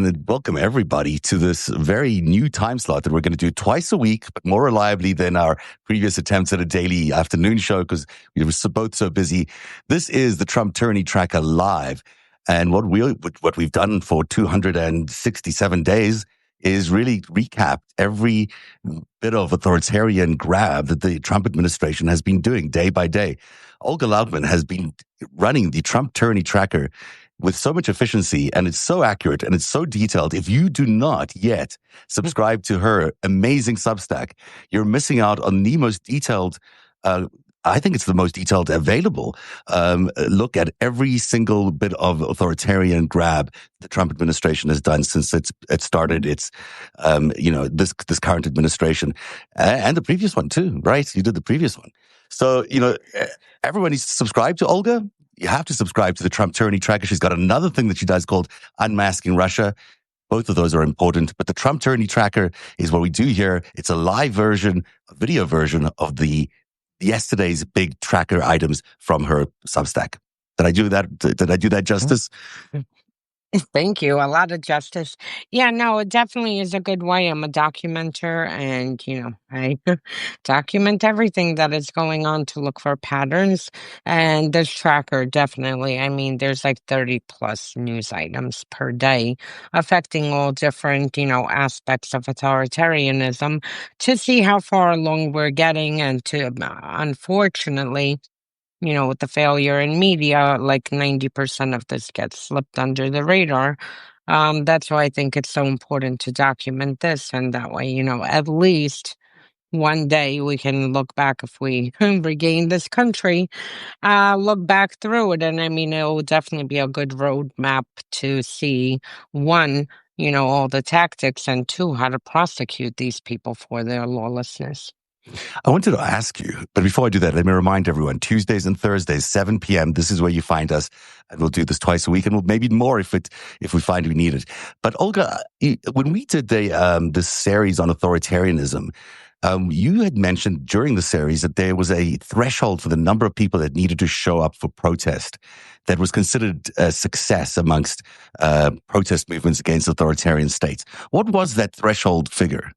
and welcome everybody to this very new time slot that we're going to do twice a week, but more reliably than our previous attempts at a daily afternoon show because we were both so busy. This is the Trump Tyranny Tracker live. And what we've done for 267 days is really recap every bit of authoritarian grab that the Trump administration has been doing day by day. Olga Lautman has been running the Trump Tyranny Tracker with so much efficiency, and it's so accurate and it's so detailed. If you do not yet subscribe to her amazing Substack, you're missing out on the most detailed, I think it's the most detailed available look at every single bit of authoritarian grab the Trump administration has done since it started its, this current administration and the previous one too, right? You did the previous one. So, everyone needs to subscribe to Olga. You have to subscribe to the Trump Tyranny Tracker. She's got another thing that she does called Unmasking Russia. Both of those are important, but the Trump Tyranny Tracker is what we do here. It's a live version, a video version of yesterday's big tracker items from her Substack. Did I do that? Did I do that justice? Thank you. A lot of justice. Yeah, no, it definitely is a good way. I'm a documenter and, I document everything that is going on to look for patterns. And this tracker, definitely, there's like 30 plus news items per day affecting all different, aspects of authoritarianism to see how far along we're getting and to, unfortunately, with the failure in media, like 90% of this gets slipped under the radar. That's why I think it's so important to document this. And that way, at least one day we can look back if we regain this country, look back through it. And it will definitely be a good roadmap to see, one, all the tactics, and two, how to prosecute these people for their lawlessness. I wanted to ask you, but before I do that, let me remind everyone, Tuesdays and Thursdays, 7 p.m., this is where you find us, and we'll do this twice a week, and we'll maybe more if we find we need it. But Olga, when we did this series on authoritarianism, you had mentioned during the series that there was a threshold for the number of people that needed to show up for protest that was considered a success amongst protest movements against authoritarian states. What was that threshold figure?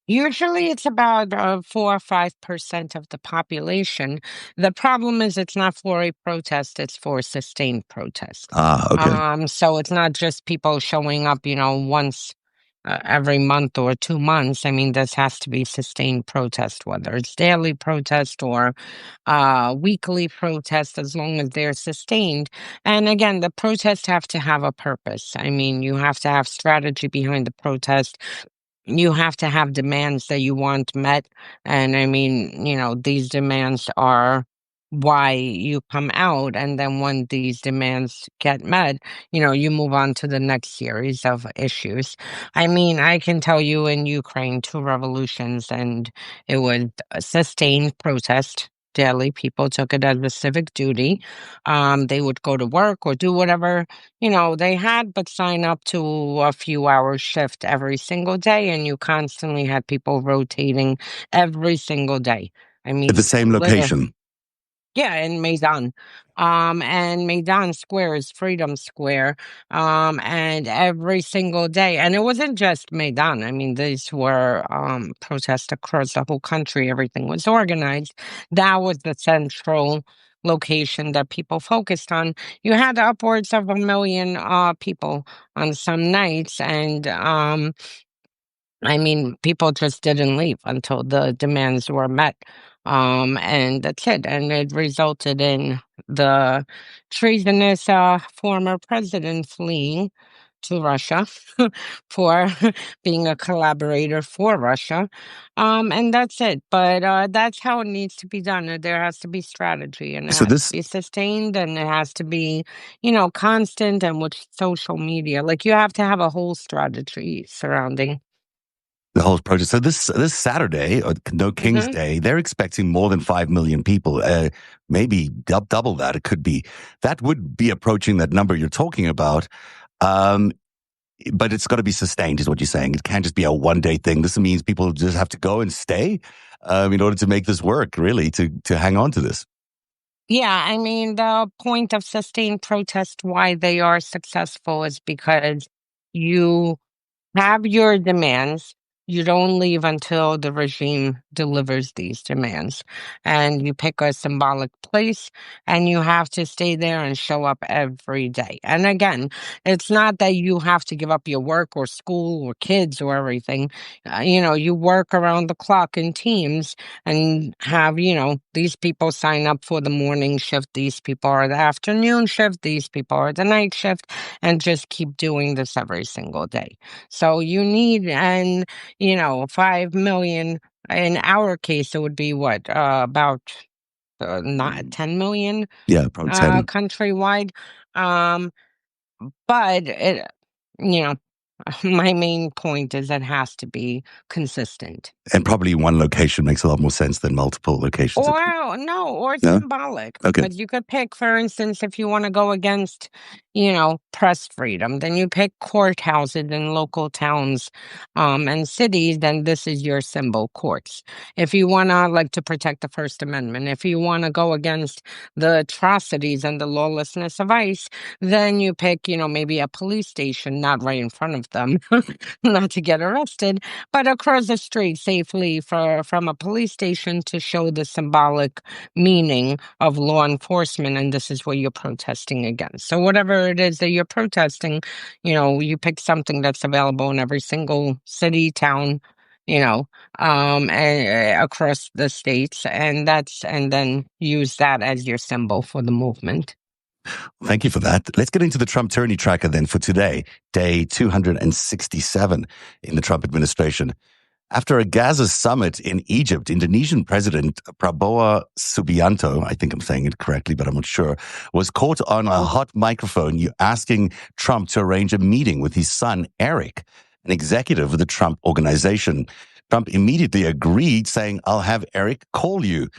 Usually it's about 4 or 5% of the population. The problem is it's not for a protest, it's for a sustained protest. Okay. So it's not just people showing up, once every month or 2 months. This has to be sustained protest, whether it's daily protest or weekly protest, as long as they're sustained. And again, the protests have to have a purpose. You have to have strategy behind the protest. You have to have demands that you want met. And these demands are why you come out. And then when these demands get met, you move on to the next series of issues. I can tell you in Ukraine, 2 revolutions, and it was a sustained protest. Daily, people took it as a civic duty. They would go to work or do whatever, they had, but sign up to a few hour shift every single day. And you constantly had people rotating every single day. At the same location. Yeah, in Maidan. And Maidan Square is Freedom Square. And every single day. And it wasn't just Maidan. These were protests across the whole country. Everything was organized. That was the central location that people focused on. You had upwards of 1 million people on some nights. And people just didn't leave until the demands were met. And that's it. And it resulted in the treasonous former president fleeing to Russia for being a collaborator for Russia. And that's it. But that's how it needs to be done. There has to be strategy, and it has to be sustained, and it has to be, constant. And with social media, like, you have to have a whole strategy surrounding the whole protest. So this Saturday, or No King's Day, they're expecting more than 5 million people. Maybe double that. It could be. That would be approaching that number you're talking about. But it's got to be sustained, is what you're saying. It can't just be a one-day thing. This means people just have to go and stay in order to make this work, really, to hang on to this. Yeah, the point of sustained protest, why they are successful, is because You have your demands. You don't leave until the regime delivers these demands. And you pick a symbolic place and you have to stay there and show up every day. And again, it's not that you have to give up your work or school or kids or everything. You work around the clock in teams and have, these people sign up for the morning shift. These people are the afternoon shift. These people are the night shift, and just keep doing this every single day. So you need, and 5 million. In our case, it would be what, about not 10 million Yeah, probably 10. countrywide. Um, but you know, my main point is it has to be consistent. And probably one location makes a lot more sense than multiple locations. Or no, or No? symbolic, Okay. because you could pick, for instance, if you want to go against, press freedom, then you pick courthouses in local towns, and cities. Then this is your symbol, courts. If you want to like to protect the First Amendment, if you want to go against the atrocities and the lawlessness of ICE, then you pick, maybe a police station, not right in front of them, not to get arrested, but across the street safely from a police station to show the symbolic meaning of law enforcement. And this is what you're protesting against. So whatever it is that you're protesting, you pick something that's available in every single city, town, across the states, and then use that as your symbol for the movement. Thank you for that. Let's get into the Trump Tyranny Tracker then for today, day 267 in the Trump administration. After a Gaza summit in Egypt, Indonesian President Prabowo Subianto, I think I'm saying it correctly, but I'm not sure, was caught on a hot microphone asking Trump to arrange a meeting with his son, Eric, an executive of the Trump organization. Trump immediately agreed, saying, "I'll have Eric call you."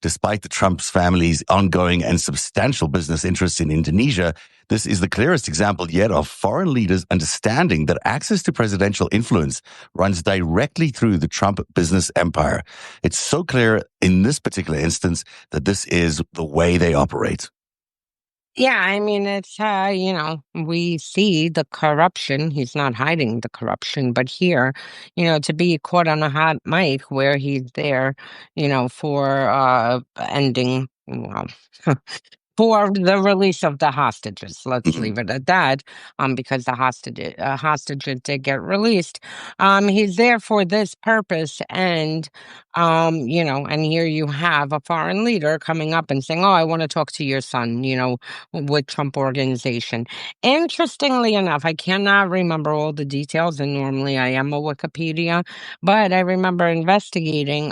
Despite the Trump's family's ongoing and substantial business interests in Indonesia, this is the clearest example yet of foreign leaders understanding that access to presidential influence runs directly through the Trump business empire. It's so clear in this particular instance that this is the way they operate. Yeah, I mean, it's, we see the corruption. He's not hiding the corruption, but here, to be caught on a hot mic where he's there, for ending, well, for the release of the hostages. Let's leave it at that, because the hostages did get released. He's there for this purpose, and and here you have a foreign leader coming up and saying, "Oh, I want to talk to your son," with Trump organization. Interestingly enough, I cannot remember all the details, and normally I am a Wikipedia, but I remember investigating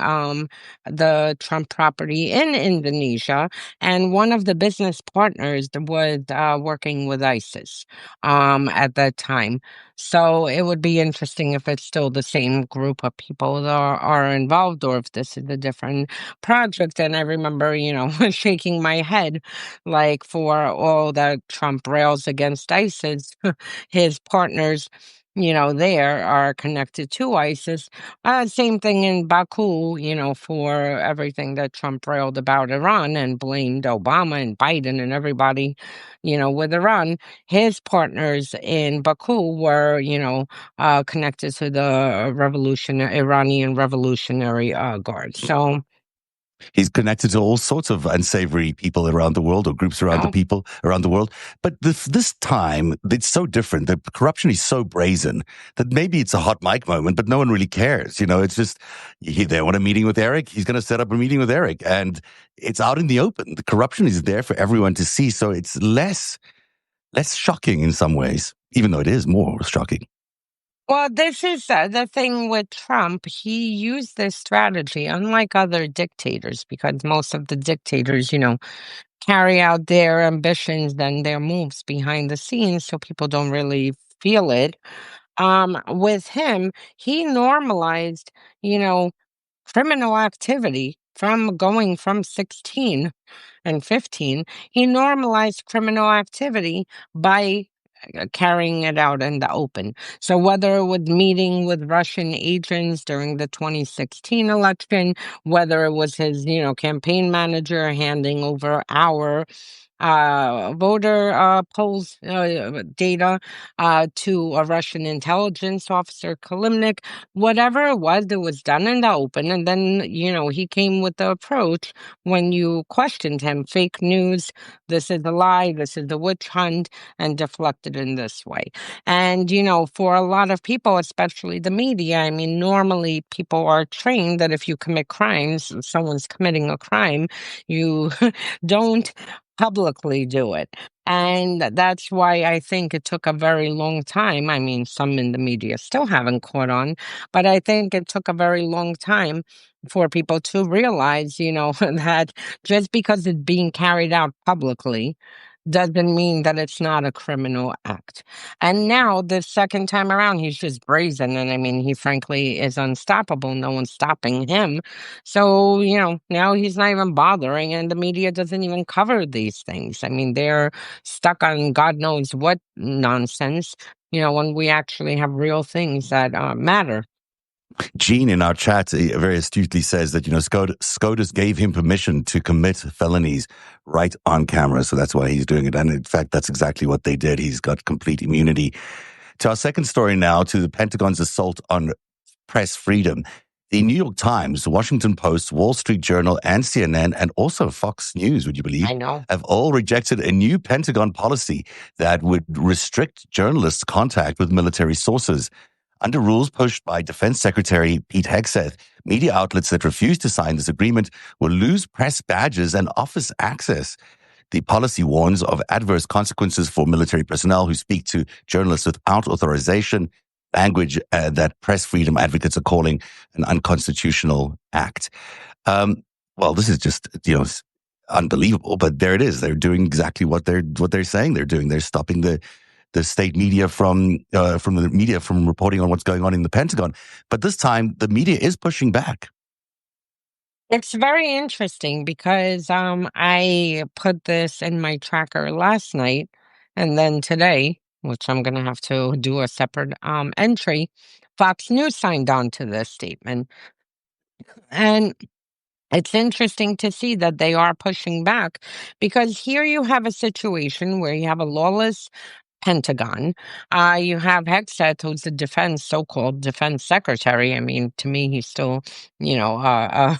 the Trump property in Indonesia, and one of the business partners was working with ISIS at that time. So it would be interesting if it's still the same group of people that are involved, or if this is a different project. And I remember, shaking my head, like, for all that Trump rails against ISIS, his partners, there are connected to ISIS. Same thing in Baku, for everything that Trump railed about Iran and blamed Obama and Biden and everybody, with Iran. His partners in Baku were, connected to the Iranian Revolutionary Guard. So, He's connected to all sorts of unsavory people around the world, or groups around the people around the world. But this time, it's so different. The corruption is so brazen that maybe it's a hot mic moment, but no one really cares. It's just, they want a meeting with Eric. He's going to set up a meeting with Eric, and it's out in the open. The corruption is there for everyone to see. So it's less shocking in some ways, even though it is more shocking. well, this is the thing with Trump. He used this strategy, unlike other dictators, because most of the dictators, carry out their ambitions and their moves behind the scenes, so people don't really feel it. With him, he normalized, criminal activity from going from 16 and 15. He normalized criminal activity by carrying it out in the open. So whether it was meeting with Russian agents during the 2016 election, whether it was his, campaign manager handing over our voter polls data to a Russian intelligence officer, Kalimnik. Whatever it was done in the open. And then, he came with the approach when you questioned him, fake news, this is a lie, this is a witch hunt, and deflected in this way. And, for a lot of people, especially the media, I mean, normally people are trained that if you commit crimes, if someone's committing a crime, you don't publicly do it. And that's why I think it took a very long time. I mean, some in the media still haven't caught on, but I think it took a very long time for people to realize, that just because it's being carried out publicly doesn't mean that it's not a criminal act. And now, the second time around, he's just brazen. And I mean, he frankly is unstoppable. No one's stopping him. So, now he's not even bothering, and the media doesn't even cover these things. I mean, they're stuck on God knows what nonsense, when we actually have real things that matter. Gene in our chat very astutely says that, SCOTUS gave him permission to commit felonies right on camera. So that's why he's doing it. And in fact, that's exactly what they did. He's got complete immunity. To our second story now, to the Pentagon's assault on press freedom. The New York Times, the Washington Post, Wall Street Journal, and CNN, and also Fox News, would you believe, I know, have all rejected a new Pentagon policy that would restrict journalists' contact with military sources. Under rules pushed by Defense Secretary Pete Hegseth, media outlets that refuse to sign this agreement will lose press badges and office access. The policy warns of adverse consequences for military personnel who speak to journalists without authorization, language that press freedom advocates are calling an unconstitutional act. Well, this is just, unbelievable, but there it is. They're doing exactly what they're saying they're doing. They're stopping the state media from reporting on what's going on in the Pentagon. But this time, the media is pushing back. It's very interesting because I put this in my tracker last night, and then today, which I'm going to have to do a separate entry, Fox News signed on to this statement. And it's interesting to see that they are pushing back, because here you have a situation where you have a lawless Pentagon. You have Hegseth, who's the so-called defense secretary. I mean, to me, he's still, a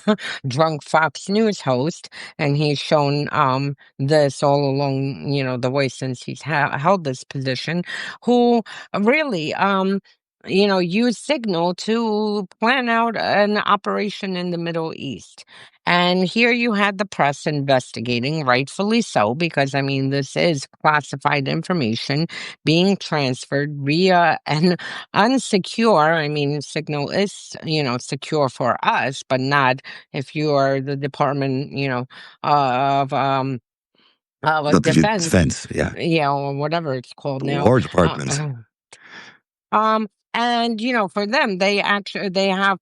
drunk Fox News host, and he's shown this all along, the way since he's held this position, who really, use signal to plan out an operation in the Middle East. And here you had the press investigating, rightfully so, because, I mean, this is classified information being transferred via an unsecure, I mean, signal is, secure for us, but not if you are the Department, of Defense, yeah. Yeah, or whatever it's called now. War Department. And for them, they have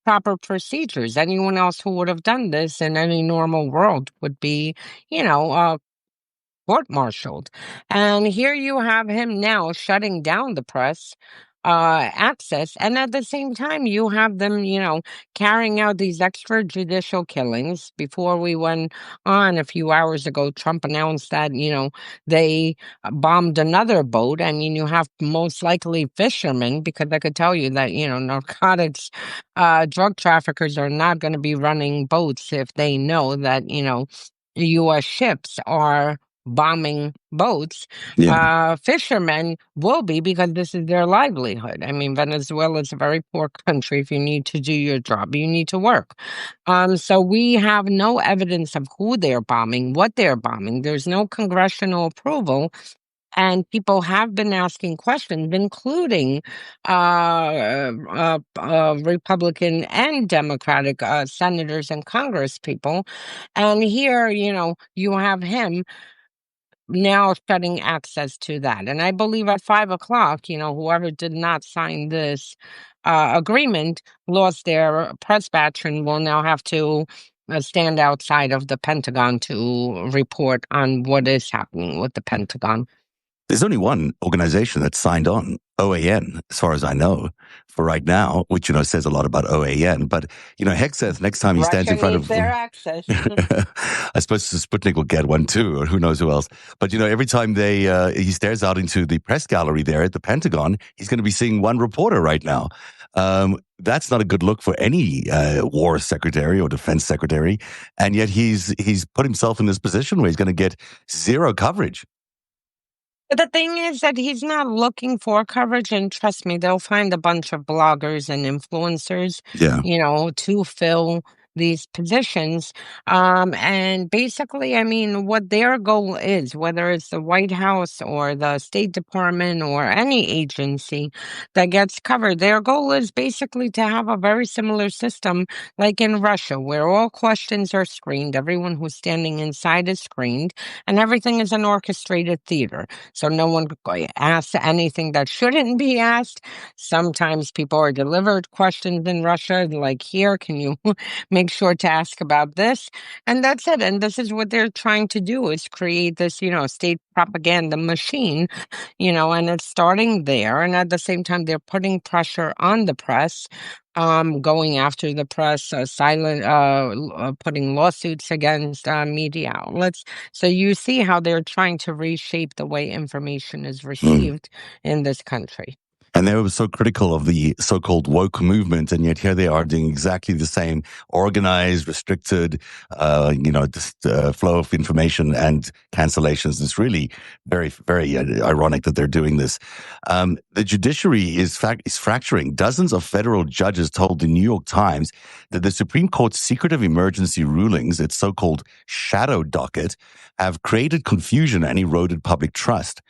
proper procedures. Anyone else who would have done this in any normal world would be, court-martialed. And here you have him now shutting down the press access, and at the same time you have them carrying out these extrajudicial killings. Before we went on a few hours ago, Trump announced that they bombed another boat. I mean, you have most likely fishermen, because I could tell you that narcotics drug traffickers are not going to be running boats if they know that U.S. ships are bombing boats. Yeah. Fishermen will be, because this is their livelihood. I mean, Venezuela is a very poor country. If you need to do your job, you need to work. So we have no evidence of who they're bombing, what they're bombing. There's no congressional approval. And people have been asking questions, including Republican and Democratic senators and Congress people. And here, you have him now shutting access to that. And I believe at 5:00, whoever did not sign this agreement lost their press badge and will now have to stand outside of the Pentagon to report on what is happening with the Pentagon. There's only one organization that's signed on, OAN, as far as I know, for right now, which, says a lot about OAN. But, Hegseth, next time he stands Russia in front needs of, their access. I suppose Sputnik will get one too, or who knows who else. But, every time he stares out into the press gallery there at the Pentagon, he's going to be seeing one reporter right now. That's not a good look for any war secretary or defense secretary. And yet he's put himself in this position where he's going to get zero coverage. But the thing is that he's not looking for coverage, and trust me, they'll find a bunch of bloggers and influencers, Yeah. to fill these positions. And basically, I mean, what their goal is, whether it's the White House or the State Department or any agency that gets covered, their goal is basically to have a very similar system like in Russia, where all questions are screened, everyone who's standing inside is screened, and everything is an orchestrated theater. So no one asks anything that shouldn't be asked. Sometimes people are delivered questions in Russia, like, here, can you make sure to ask about this? And that's it. And this is what they're trying to do, is create this, state propaganda machine, and it's starting there. And at the same time, they're putting pressure on the press, going after the press, putting lawsuits against media outlets. So you see how they're trying to reshape the way information is received in this country. And they were so critical of the so-called woke movement, and yet here they are doing exactly the same, organized, restricted, flow of information and cancellations. It's really very, very ironic that they're doing this. The judiciary is fracturing. Dozens of federal judges told the New York Times that the Supreme Court's secretive emergency rulings, its so-called shadow docket, have created confusion and eroded public trust.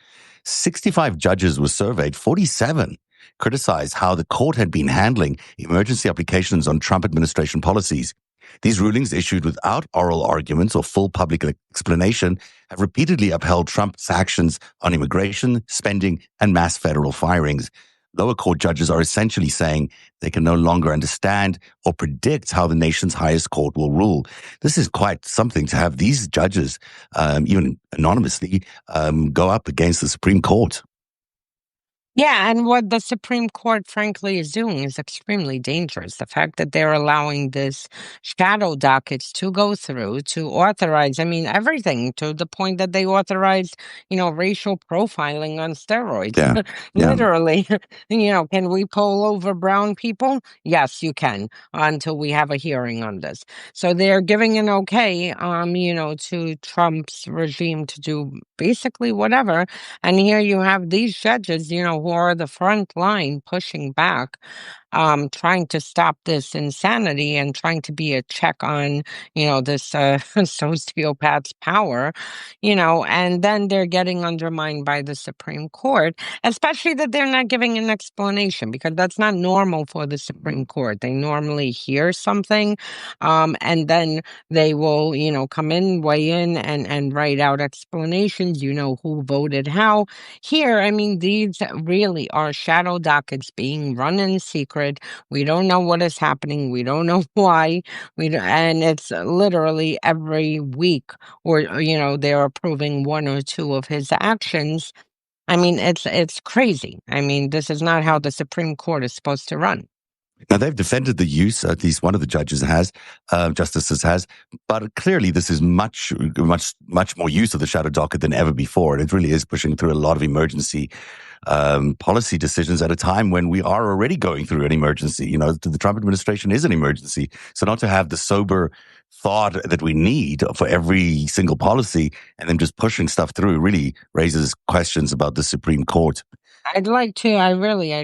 65 judges were surveyed, 47 criticized how the court had been handling emergency applications on Trump administration policies. These rulings, issued without oral arguments or full public explanation, have repeatedly upheld Trump's actions on immigration, spending, and mass federal firings. Lower court judges are essentially saying they can no longer understand or predict how the nation's highest court will rule. This is quite something to have these judges, even anonymously, go up against the Supreme Court. Yeah, and what the Supreme Court, frankly, is doing is extremely dangerous. The fact that they're allowing this shadow dockets to go through, to authorize, everything, to the point that they authorized, racial profiling on steroids. Yeah. Literally, can we pull over brown people? Yes, you can, until we have a hearing on this. So they're giving an okay, to Trump's regime to do basically whatever. And here you have these judges, who are the front line pushing back, trying to stop this insanity and trying to be a check on, this sociopath's power, and then they're getting undermined by the Supreme Court, especially that they're not giving an explanation, because that's not normal for the Supreme Court. They normally hear something, and then they will, come in, weigh in, and write out explanations, who voted how. Here, these really are shadow dockets being run in secret. We don't know what is happening. We don't know why. And it's literally every week, or they're approving one or two of his actions. It's crazy. This is not how the Supreme Court is supposed to run. Now, they've defended the use, at least one of the justices has, but clearly this is much more use of the shadow docket than ever before. And it really is pushing through a lot of emergency policy decisions at a time when we are already going through an emergency. The Trump administration is an emergency. So not to have the sober thought that we need for every single policy and then just pushing stuff through really raises questions about the Supreme Court. I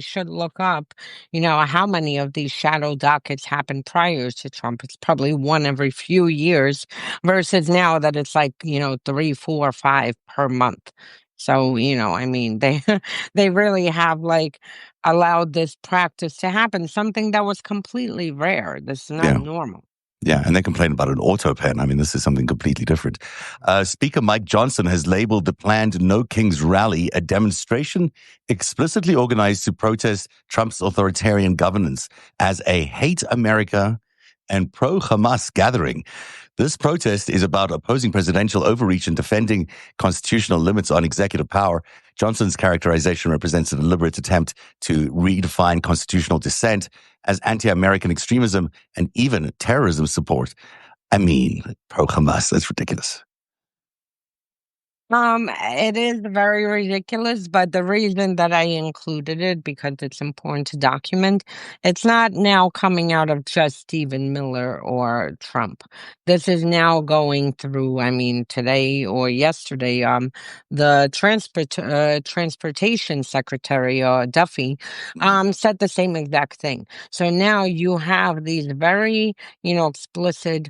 should look up, how many of these shadow dockets happened prior to Trump. It's probably one every few years versus now that it's like, 3, 4, 5 per month. So, they, they really have allowed this practice to happen, something that was completely rare. This is not normal. Yeah, and they complain about an auto pen. This is something completely different. Speaker Mike Johnson has labeled the planned No Kings rally a demonstration explicitly organized to protest Trump's authoritarian governance as a hate America and pro-Hamas gathering. This protest is about opposing presidential overreach and defending constitutional limits on executive power. Johnson's characterization represents a deliberate attempt to redefine constitutional dissent as anti-American extremism and even terrorism support. I mean, pro-Hamas, that's ridiculous. It is very ridiculous, but the reason that I included it, because it's important to document, it's not now coming out of just Stephen Miller or Trump. This is now going through, I mean, today or yesterday, the transportation secretary, Duffy, said the same exact thing. So now you have these very, explicit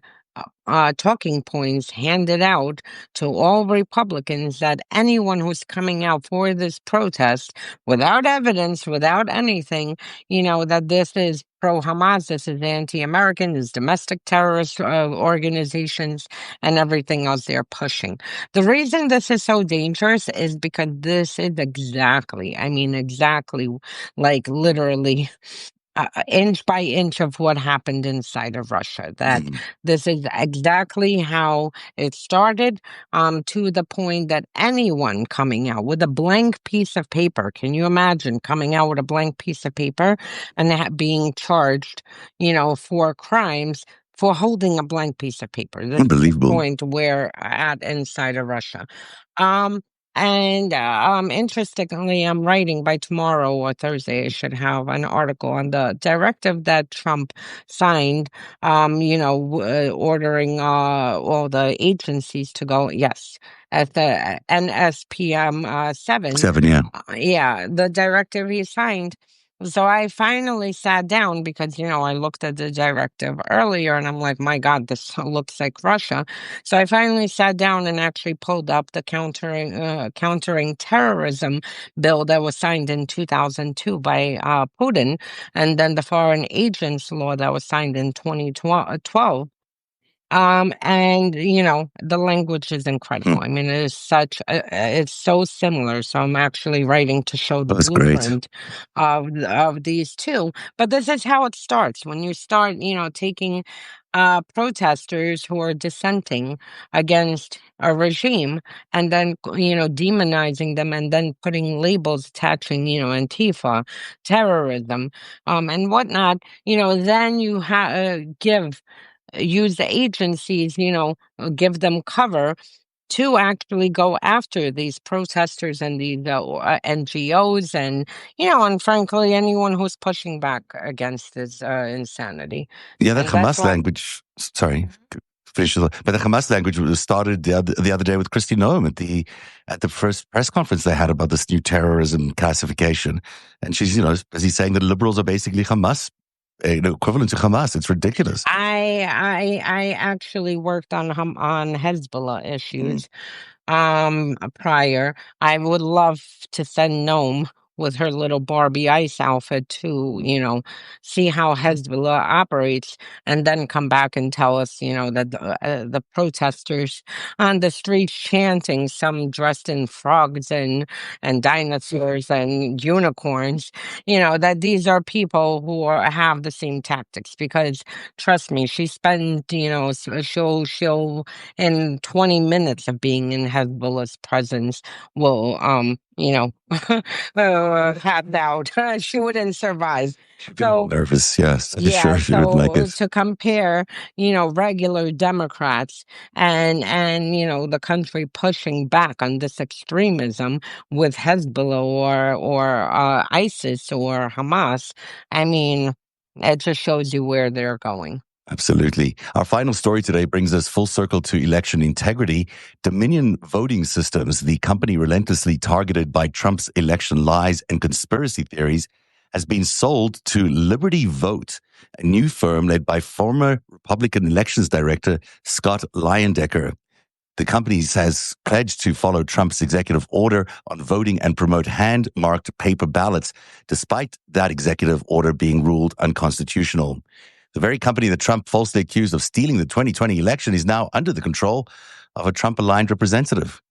talking points handed out to all Republicans that anyone who's coming out for this protest without evidence, without anything, that this is pro-Hamas, this is anti-American, this is domestic terrorist organizations, and everything else they're pushing. The reason this is so dangerous is because this is exactly, like literally inch by inch of what happened inside of Russia. That this is exactly how it started, to the point that anyone coming out with a blank piece of paper, can you imagine coming out with a blank piece of paper and being charged, for crimes for holding a blank piece of paper? This Unbelievable. is the point we're at inside of Russia. Interestingly, I'm writing by tomorrow or Thursday. I should have an article on the directive that Trump signed, ordering all the agencies to go. Yes, at the NSPM 7. 7, yeah. Yeah, the directive he signed. So I finally sat down because, I looked at the directive earlier and I'm like, my God, this looks like Russia. So I finally sat down and actually pulled up the countering terrorism bill that was signed in 2002 by Putin, and then the foreign agents law that was signed in 2012. The language is incredible. I mean, it is it's so similar. So I'm actually writing to show the blueprint of these two. But this is how it starts. When you start, taking protesters who are dissenting against a regime and then, demonizing them and then putting labels attaching, Antifa, terrorism, and whatnot, then you use the agencies, give them cover to actually go after these protesters and these NGOs and frankly, anyone who's pushing back against this insanity. Yeah, the Hamas language, sorry, but the Hamas language was started the other day with Kristi Noem at the first press conference they had about this new terrorism classification. And she's, busy saying that liberals are basically Hamas, equivalent to Hamas. It's ridiculous. I actually worked on Hezbollah issues prior. I would love to send Noam with her little Barbie ice outfit to, see how Hezbollah operates and then come back and tell us, that the protesters on the streets chanting, some dressed in frogs and dinosaurs and unicorns, that these are people who have the same tactics. Because trust me, she spent, she'll in 20 minutes of being in Hezbollah's presence will, pass out. She wouldn't survive. She'd be nervous, yes. Yeah, she would like it. To compare, regular Democrats and the country pushing back on this extremism with Hezbollah or ISIS or Hamas, I mean, it just shows you where they're going. Absolutely. Our final story today brings us full circle to election integrity. Dominion Voting Systems, the company relentlessly targeted by Trump's election lies and conspiracy theories, has been sold to Liberty Vote, a new firm led by former Republican elections director Scott Leyendecker. The company has pledged to follow Trump's executive order on voting and promote hand-marked paper ballots, despite that executive order being ruled unconstitutional. The very company that Trump falsely accused of stealing the 2020 election is now under the control of a Trump-aligned representative.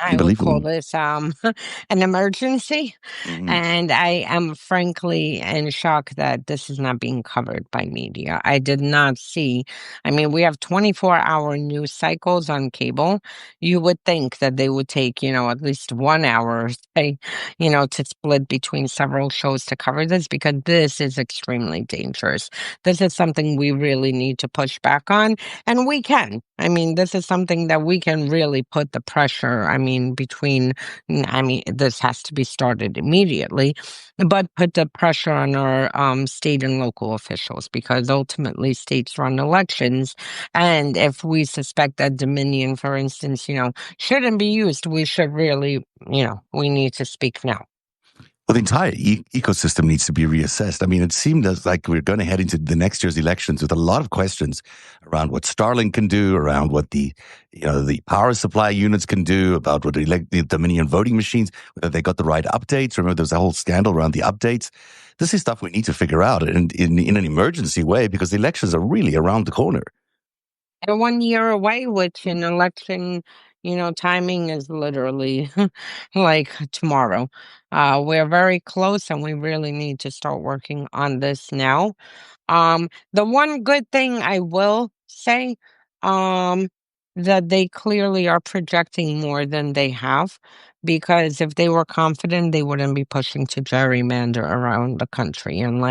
I would call Unbelievable. this an emergency. Mhm. And I am frankly in shock that this is not being covered by media. I did not see, I mean, we have 24-hour news cycles on cable. You would think that they would take, at least 1 hour, say, to split between several shows to cover this because this is extremely dangerous. This is something we really need to push back on. And we can. I mean, this is something that we can really put the pressure, this has to be started immediately, but put the pressure on our state and local officials because ultimately states run elections. And if we suspect that Dominion, for instance, shouldn't be used, we should really, we need to speak now. Well, the entire ecosystem needs to be reassessed. I mean, it seemed as like we're going to head into the next year's elections with a lot of questions around what Starlink can do, around what the power supply units can do, about what the Dominion voting machines, whether they got the right updates. Remember, there was a whole scandal around the updates. This is stuff we need to figure out in an emergency way because the elections are really around the corner. And 1 year away, which in election, timing is literally like tomorrow. We're very close and we really need to start working on this now. The one good thing I will say, um, that they clearly are projecting more than they have, because if they were confident, they wouldn't be pushing to gerrymander around the country. And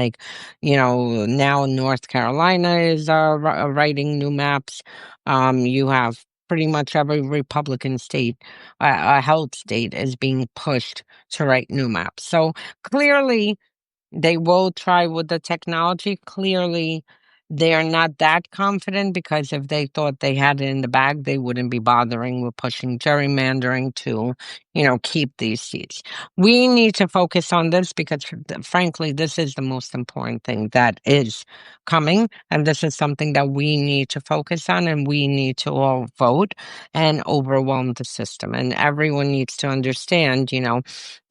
now North Carolina is writing new maps. You have pretty much every Republican state, a held state, is being pushed to write new maps. So clearly, they will try with the technology. Clearly, they are not that confident because if they thought they had it in the bag, they wouldn't be bothering with pushing gerrymandering to, keep these seats. We need to focus on this because, frankly, this is the most important thing that is coming. And this is something that we need to focus on, and we need to all vote and overwhelm the system. And everyone needs to understand,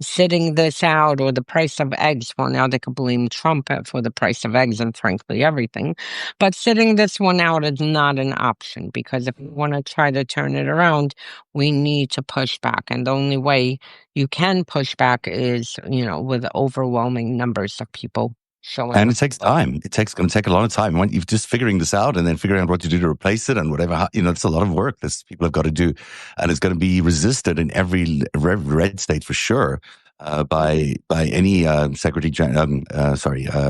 sitting this out, or the price of eggs. Well, now they could blame Trump for the price of eggs and frankly everything. But sitting this one out is not an option because if we want to try to turn it around, we need to push back. And the only way you can push back is, with overwhelming numbers of people showing And up. it takes time. Going to take a lot of time. When you're just figuring this out and then figuring out what to do to replace it and whatever, it's a lot of work this people have got to do. And it's going to be resisted in every red state for sure. By any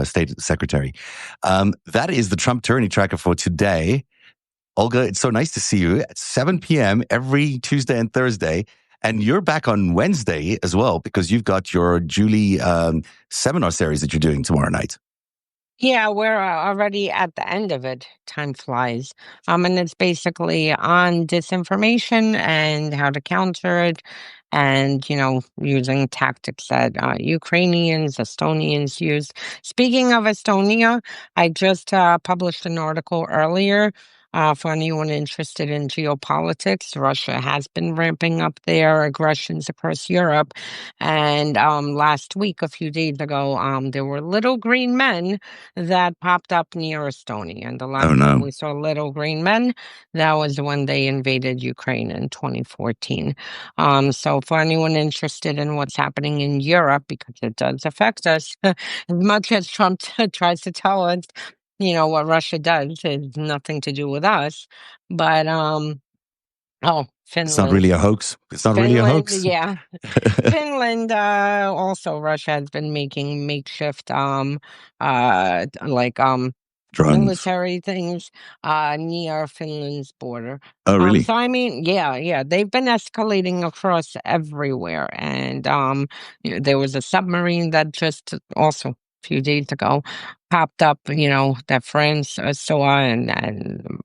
state secretary. That is the Trump Tyranny Tracker for today. Olga, it's so nice to see you at 7 p.m. every Tuesday and Thursday. And you're back on Wednesday as well because you've got your Julie seminar series that you're doing tomorrow night. Yeah, we're already at the end of it. Time flies. And it's basically on disinformation and how to counter it and, using tactics that Ukrainians, Estonians used. Speaking of Estonia, I just published an article earlier. For anyone interested in geopolitics, Russia has been ramping up their aggressions across Europe. And last week, a few days ago, there were little green men that popped up near Estonia. And the last time we saw little green men, that was when they invaded Ukraine in 2014. So for anyone interested in what's happening in Europe, because it does affect us, as much as Trump tries to tell us, what Russia does has nothing to do with us. But It's not Finland. really a hoax. It's not really a Finland, hoax. yeah. Finland, also Russia has been making makeshift Drones. military things near Finland's border. Oh, really? So I mean, yeah, they've been escalating across everywhere. And there was a submarine that just also a few days ago popped up, that France saw, and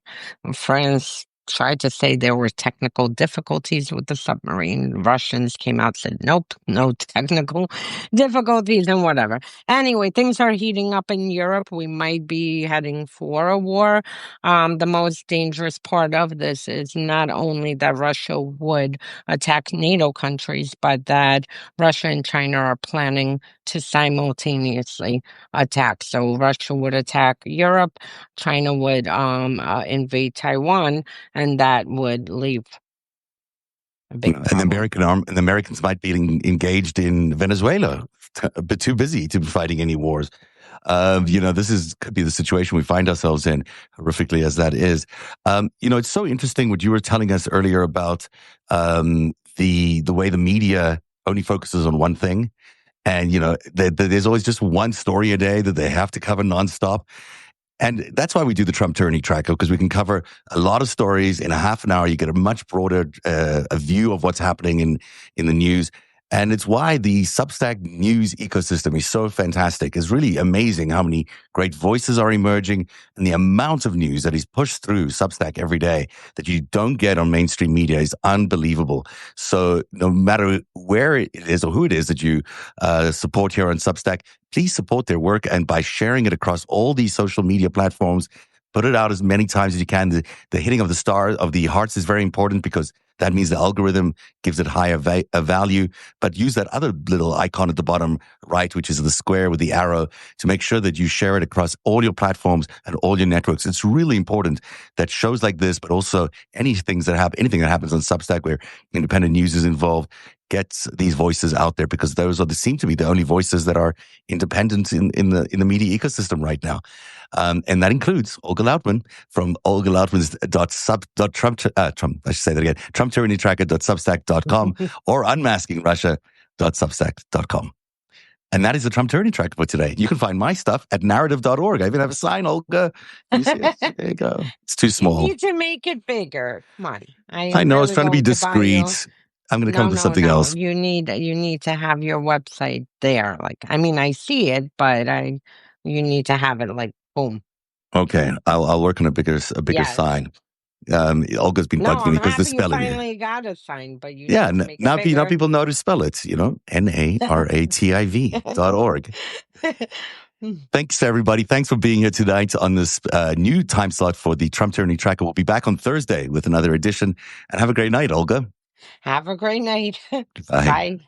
France tried to say there were technical difficulties with the submarine. Russians came out, said, nope, no technical difficulties and whatever. Anyway, things are heating up in Europe. We might be heading for a war. The most dangerous part of this is not only that Russia would attack NATO countries, but that Russia and China are planning to simultaneously attack. So Russia would attack Europe, China would invade Taiwan, and that would leave a big And the Americans might be engaged in Venezuela, a bit too busy to be fighting any wars. This could be the situation we find ourselves in, horrifically as that is. It's so interesting what you were telling us earlier about the way the media only focuses on one thing. And, there's always just one story a day that they have to cover nonstop. And that's why we do the Trump Tyranny Tracker, because we can cover a lot of stories in a half an hour. You get a much broader a view of what's happening in the news. And it's why the Substack news ecosystem is so fantastic. It's really amazing how many great voices are emerging, and the amount of news that is pushed through Substack every day that you don't get on mainstream media is unbelievable. So no matter where it is or who it is that you support here on Substack, please support their work. And by sharing it across all these social media platforms, put it out as many times as you can. The hitting of the star of the hearts is very important, because that means the algorithm gives it higher value. But use that other little icon at the bottom right, which is the square with the arrow, to make sure that you share it across all your platforms and all your networks. It's really important that shows like this, but also anything that happens on Substack where independent news is involved, gets these voices out there, because those seem to be the only voices that are independent in the media ecosystem right now. And that includes Olga Lautman from Olga Lautman's TrumpTyrannyTracker.substack.com or unmaskingrussia.substack.com. And that is the Trump Tyranny Tracker for today. You can find my stuff at narrative.org. I even have a sign, Olga. You see it? There you go. It's too small. You need to make it bigger. Come on. I know. I was trying to be discreet. I'm going to come to something else. You need to have your website there. I see it, but you need to have it boom. Okay, I'll work on a bigger sign. Olga's been bugging me because the spelling. You finally got a sign, but you now people know to spell it. Narativ.org. Thanks everybody. Thanks for being here tonight on this new time slot for the Trump Tyranny Tracker. We'll be back on Thursday with another edition. And have a great night, Olga. Have a great night. Bye. Bye.